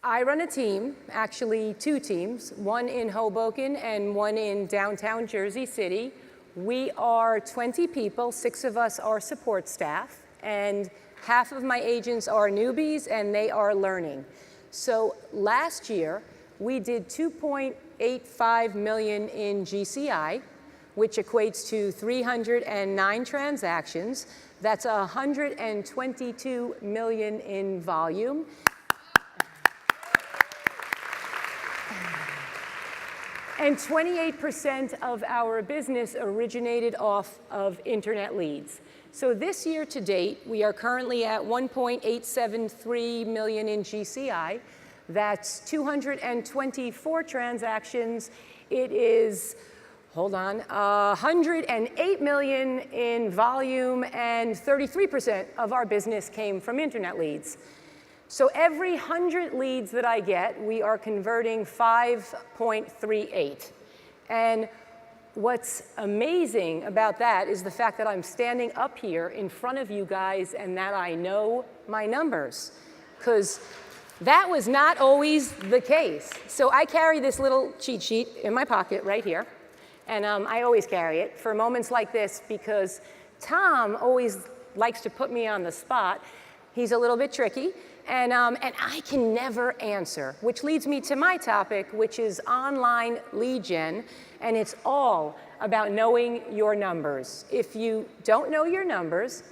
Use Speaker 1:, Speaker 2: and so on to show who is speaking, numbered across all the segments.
Speaker 1: I run a team, actually two teams, one in Hoboken and one in downtown Jersey City. We are 20 people, 6 of us are support staff, and half of my agents are newbies and they are learning. So last year, we did 2.85 million in GCI, which equates to 309 transactions. That's 122 million in volume. And 28% of our business originated off of internet leads. So this year to date, we are currently at 1.873 million in GCI. That's 224 transactions. It is, hold on, 108 million in volume, and 33% of our business came from internet leads. So every 100 leads that I get, we are converting 5.38. And what's amazing about that is the fact that I'm standing up here in front of you guys and that I know my numbers, because that was not always the case. So I carry this little cheat sheet in my pocket right here, and I always carry it for moments like this because Tom always likes to put me on the spot. He's a little bit tricky. And I can never answer, which leads me to my topic, which is online lead gen, and it's all about knowing your numbers. If you don't know your numbers,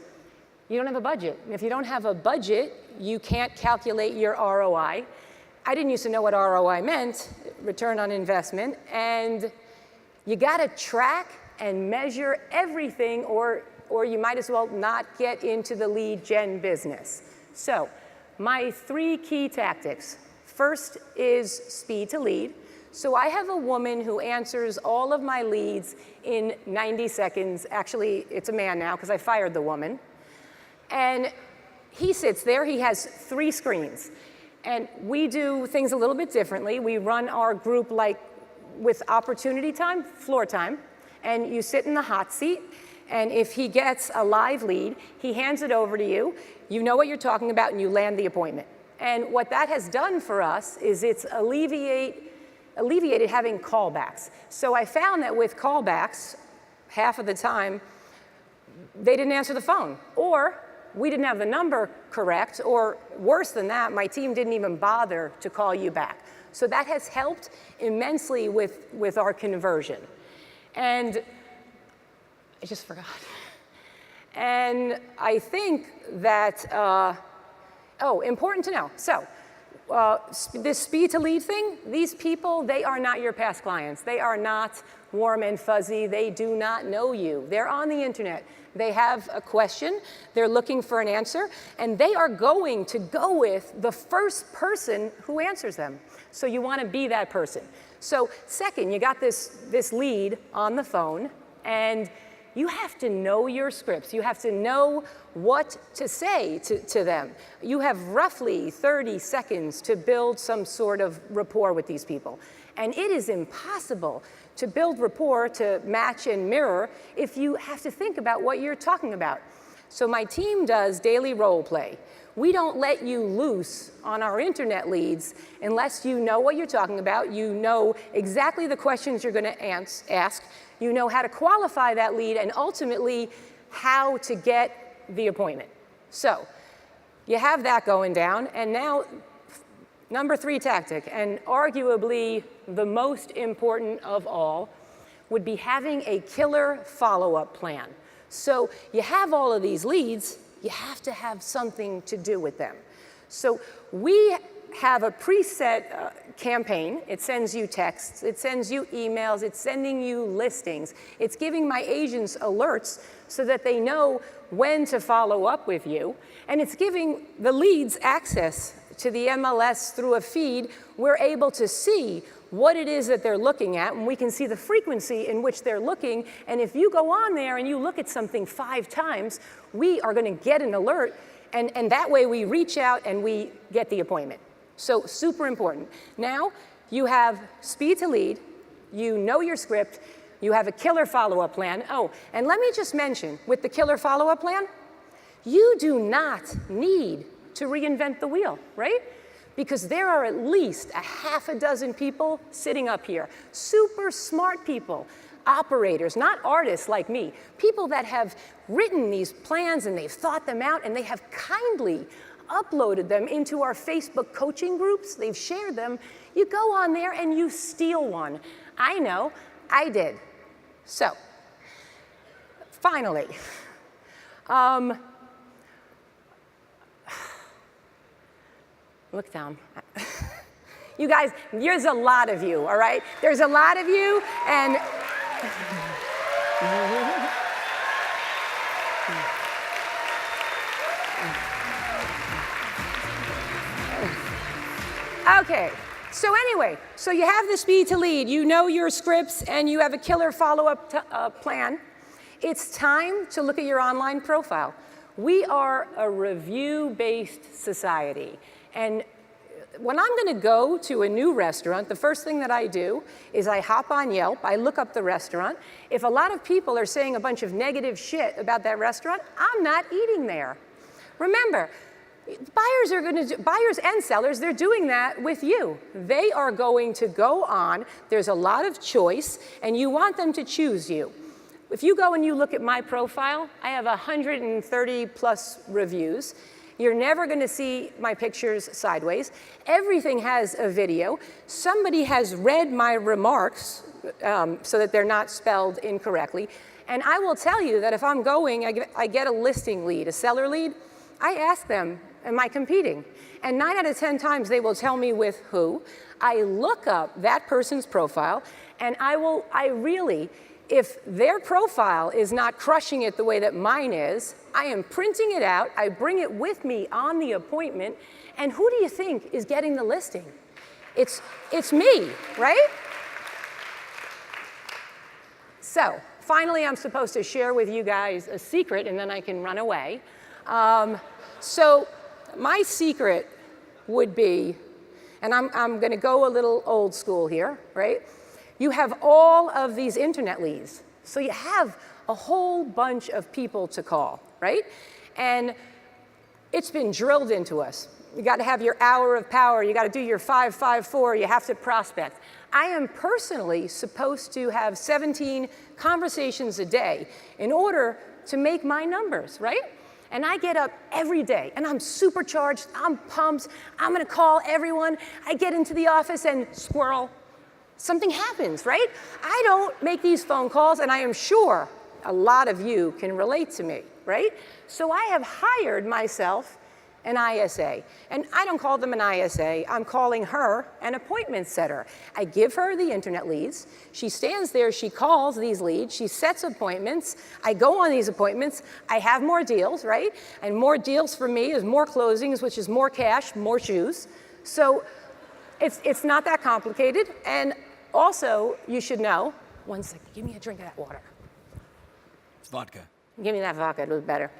Speaker 1: you don't have a budget. And if you don't have a budget, you can't calculate your ROI. I didn't used to know what ROI meant, return on investment, and you gotta track and measure everything, or you might as well not get into the lead gen business. So, my 3 key tactics. First is speed to lead. So I have a woman who answers all of my leads in 90 seconds. Actually, it's a man now because I fired the woman. And he sits there, he has 3 screens. And we do things a little bit differently. We run our group like with opportunity time, floor time, and you sit in the hot seat. And if he gets a live lead, he hands it over to you. You know what you're talking about, and you land the appointment. And what that has done for us is it's alleviated having callbacks. So I found that with callbacks, half of the time, they didn't answer the phone, or we didn't have the number correct, or worse than that, my team didn't even bother to call you back. So that has helped immensely with our conversion. And I just forgot. And I think that, important to know. So, this speed to lead thing, these people, they are not your past clients. They are not warm and fuzzy. They do not know you. They're on the internet. They have a question. They're looking for an answer. And they are going to go with the first person who answers them. So you want to be that person. So second, you got this lead on the phone, and you have to know your scripts. You have to know what to say to them. You have roughly 30 seconds to build some sort of rapport with these people. And it is impossible to build rapport, to match and mirror, if you have to think about what you're talking about. So my team does daily role play. We don't let you loose on our internet leads unless you know what you're talking about, you know exactly the questions you're gonna ask, you know how to qualify that lead, and ultimately how to get the appointment. So you have that going down, and now number 3 tactic, and arguably the most important of all, would be having a killer follow-up plan. So you have all of these leads, you have to have something to do with them. So we have a preset campaign. It sends you texts, it sends you emails, it's sending you listings. It's giving my agents alerts so that they know when to follow up with you. And it's giving the leads access to the MLS through a feed. We're able to see what it is that they're looking at, and we can see the frequency in which they're looking. And if you go on there and you look at something 5 times, we are going to get an alert, and that way we reach out and we get the appointment. So super important. Now you have speed to lead, you know your script, you have a killer follow-up plan. Oh, and let me just mention, with the killer follow-up plan, you do not need to reinvent the wheel, right? because there are at least a half a dozen people sitting up here, super smart people, operators, not artists like me, people that have written these plans and they've thought them out and they have kindly uploaded them into our Facebook coaching groups. They've shared them. You go on there and you steal one. I know, I did. So, finally, look down. You guys, there's a lot of you, all right? There's a lot of you, and okay, so anyway, so you have the speed to lead, you know your scripts, and you have a killer follow-up plan. It's time to look at your online profile. We are a review-based society, and when I'm going to go to a new restaurant, the first thing that I do is I hop on Yelp, I look up the restaurant. If a lot of people are saying a bunch of negative shit about that restaurant, I'm not eating there. Remember, buyers and sellers, they're doing that with you. They are going to go on, there's a lot of choice, and you want them to choose you. If you go and you look at my profile, I have 130 plus reviews. You're never going to see my pictures sideways. Everything has a video. Somebody has read my remarks so that they're not spelled incorrectly. And I will tell you that if I'm going, I get a listing lead, a seller lead, I ask them, am I competing? And 9 out of 10 times they will tell me with who. I look up that person's profile, and I really, if their profile is not crushing it the way that mine is, I am printing it out, I bring it with me on the appointment, and who do you think is getting the listing? It's me, right? So, finally, I'm supposed to share with you guys a secret, and then I can run away. So, my secret would be, and I'm going to go a little old school here, right? You have all of these internet leads. So you have a whole bunch of people to call, right? And it's been drilled into us. You got to have your hour of power. You got to do your 5-5-4. You have to prospect. I am personally supposed to have 17 conversations a day in order to make my numbers, right? And I get up every day, and I'm supercharged. I'm pumped. I'm going to call everyone. I get into the office, and squirrel, something happens, right? I don't make these phone calls, and I am sure a lot of you can relate to me, right? So I have hired myself an ISA, and I don't call them an ISA, I'm calling her an appointment setter. I give her the internet leads, she stands there, she calls these leads, she sets appointments, I go on these appointments, I have more deals, right? And more deals for me is more closings, which is more cash, more shoes. So it's not that complicated, and also, you should know, one second, give me a drink of that water.
Speaker 2: It's vodka.
Speaker 1: Give me that vodka, it'll be better.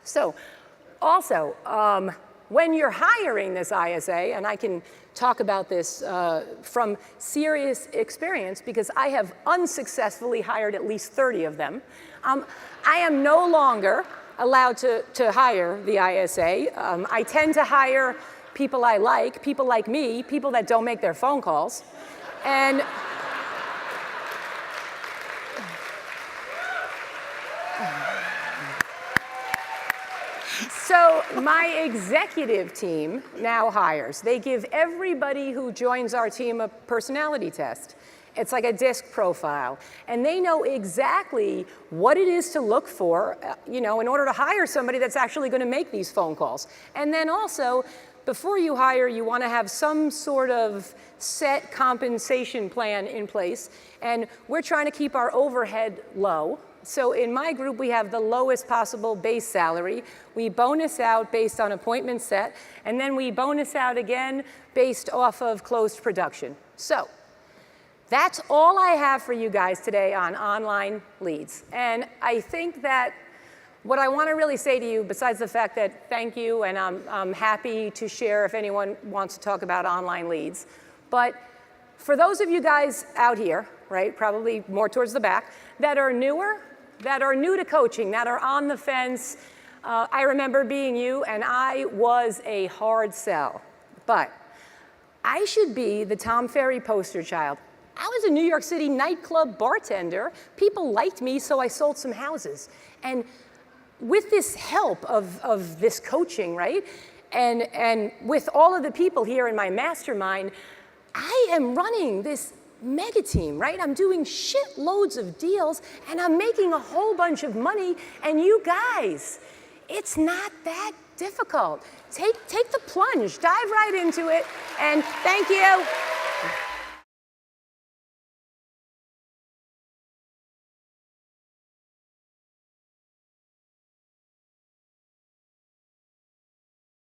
Speaker 1: So, also, when you're hiring this ISA, and I can talk about this from serious experience because I have unsuccessfully hired at least 30 of them, I am no longer allowed to hire the ISA. I tend to hire people I like, people like me, people that don't make their phone calls. And so my executive team now hires. They give everybody who joins our team a personality test. It's like a DISC profile. And they know exactly what it is to look for, in order to hire somebody that's actually going to make these phone calls. And then also, before you hire, you want to have some sort of set compensation plan in place. And we're trying to keep our overhead low. So in my group, we have the lowest possible base salary. We bonus out based on appointment set, and then we bonus out again based off of closed production. So that's all I have for you guys today on online leads. And I think that what I want to really say to you, besides the fact that thank you, and I'm happy to share if anyone wants to talk about online leads, but for those of you guys out here, right, probably more towards the back, that are newer, that are new to coaching, that are on the fence, I remember being you, and I was a hard sell. But I should be the Tom Ferry poster child. I was a New York City nightclub bartender. People liked me, so I sold some houses. And with this help of this coaching, right, and with all of the people here in my mastermind, I am running this mega team, right? I'm doing shitloads of deals, and I'm making a whole bunch of money. And you guys, it's not that difficult. Take the plunge, dive right into it, and thank you.